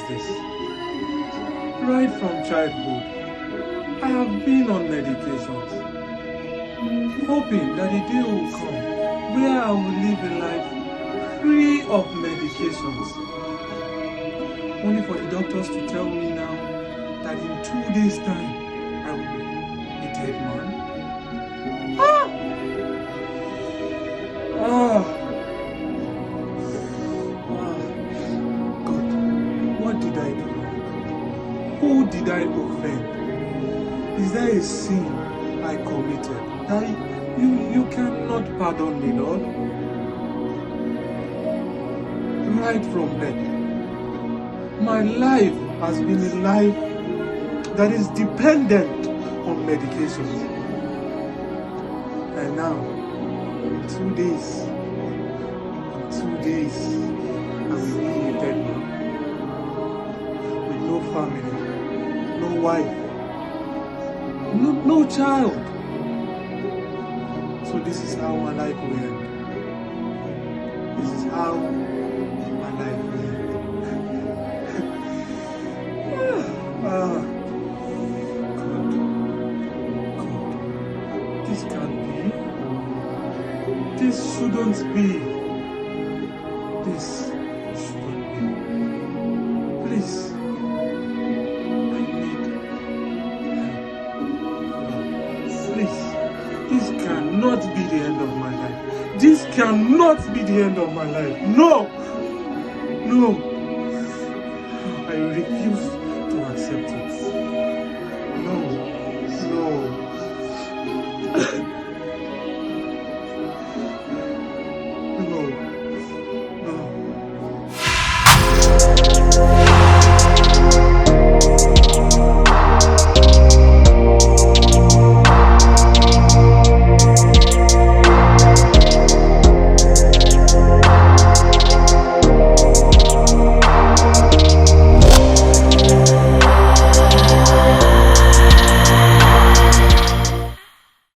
this. Right from childhood, I have been on medications, hoping that a day will come where I will live a life free of medications. Only for the doctors to tell me now that in 2 days' time, I will be a dead man. Ah! Ah! God, what did I do wrong? Who did I offend? Is there a sin I committed that you cannot pardon me, Lord? Right from birth, my life has been a life that is dependent on medications. And now, in 2 days, I will be a dead man. With no family, no wife, no child. So this is how my life will end. This is how my life will end. God. This can't be. This shouldn't be. This shouldn't be. Please. I need help. Please. This cannot be the end of my life. This cannot be the end of my life. No. No. I refuse